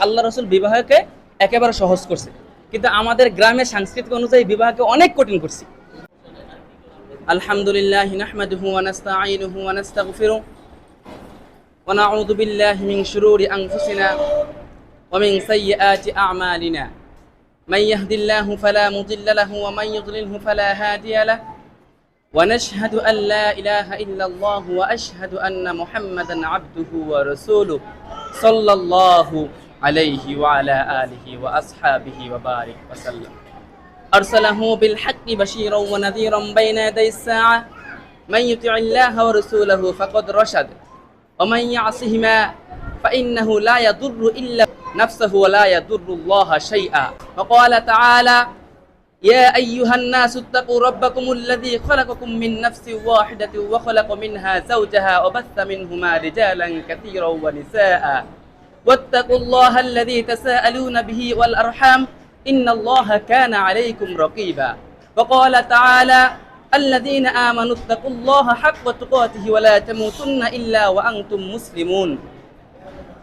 আল্লাহ রাসূল বিবাহকে একেবারে সহজ করছে, কিন্তু আমাদের গ্রামের সাংস্কৃতিক অনুযায়ী বিবাহকে অনেক কঠিন করছে। আলহামদুলিল্লাহ নাহমাদুহু ওয়া নাস্তাঈনুহু ওয়া নাস্তাগফিরুহু ওয়া নাউযু বিল্লাহি মিন শুরুরি আনফুসিনা ওয়া মিন সাইয়্যাতি আ'মালিনা মান ইয়াহদিল্লাহু ফালা মুদিল্লা লাহু ওয়া মান ইউদ্লিলহু ফালা হাদিয়া লাহু ওয়া নাশহাদু আন লা ইলাহা ইল্লাল্লাহু ওয়া আশহাদু আন্না মুহাম্মাদান আবদুহু ওয়া রাসূলুহু সাল্লাল্লাহু আলাইহি ওয়া আলা আলিহি ওয়া আসহাবিহি ওয়া বারিক ওয়া সাল্লাম। أرسله بالحق بشيرا ونذيرا بين يدي الساعة من يطع الله ورسوله فقد رشد ومن يعصهما فإنه لا يضر إلا نفسه ولا يضر الله شيئا. وقال تعالى يا أيها الناس اتقوا ربكم الذي خلقكم من نفس واحدة وخلق منها زوجها وبث منهما رجالا كثيرا ونساء واتقوا الله الذي تساءلون به والأرحام إن الله كان عليكم رقيبا. وقال تعالى الذين آمنوا اتقوا الله حق تقاته ولا تموتن إلا وأنتم مسلمون.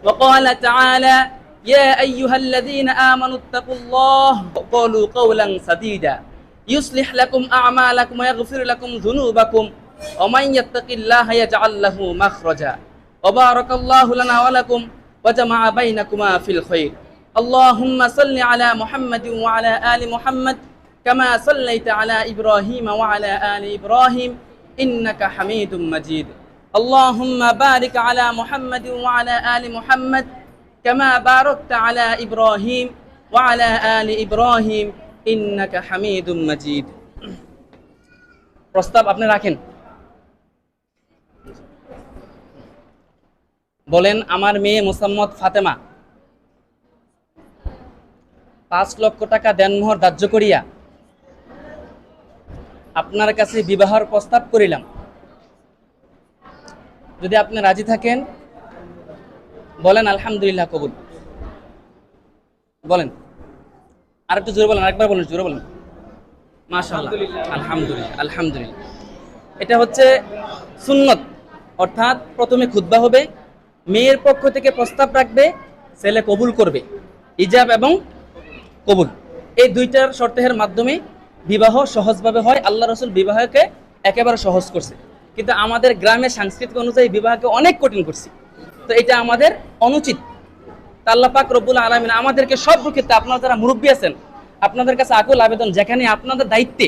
وقال تعالى يا أيها الذين آمنوا اتقوا الله وقولوا قولا سديدا يصلح لكم أعمالكم ويغفر لكم ذنوبكم ومن يتق الله يجعل له مخرجا. وبارك الله لنا ولكم وجمع بينكما في الخير. اللهم صل على محمد وعلى آل محمد كما صليت على إبراهيم وعلى آل إبراهيم إنك حميد مجيد. اللهم بارك على محمد وعلى آل محمد كما باركت على إبراهيم وعلى آل إبراهيم إنك حميد مجيد. প্রস্তাব আপনি রাখেন, বলেন আমার মেয়ে মোসাম্মদ ফাতেমা 5 লক্ষ টাকা দেনমোহর ধার্য করিয়া আপনার কাছে বিবাহের প্রস্তাব করিলাম। যদি আপনি রাজি থাকেন বলেন আলহামদুলিল্লাহ কবুল। বলেন, আর একটু জোরে বলেন, আরেকবার বলেন, জোরে বলেন মাশাআল্লাহ, আলহামদুলিল্লাহ আলহামদুলিল্লাহ। এটা হচ্ছে সুন্নত, অর্থাৎ প্রথমে খুতবা হবে, মেয়ের পক্ষ থেকে প্রস্তাব রাখবে, ছেলে কবুল করবে, ইজাব এবং কবুল, এই দুইটার শর্তের মাধ্যমে বিবাহ সহজভাবে হয়। আল্লাহ রাসূল বিবাহকে একেবারে সহজ করছে, কিন্তু আমাদের গ্রামের সাংস্কৃতিক অনুযায়ী বিবাহকে অনেক কঠিন করছে। তো এটা আমাদের অনুচিত। আল্লাহ পাক রব্বুল আলামিন আমাদেরকে সব ক্ষেত্রে, আপনারা যারা মুরব্বী আছেন আপনাদের কাছে আকুল আবেদন, যেখানে আপনাদের দায়িত্বে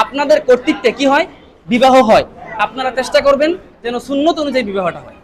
আপনাদের কর্তৃত্বে কি হয় বিবাহ হয়, আপনারা চেষ্টা করবেন যেন সুন্নত অনুযায়ী বিবাহটা হয়।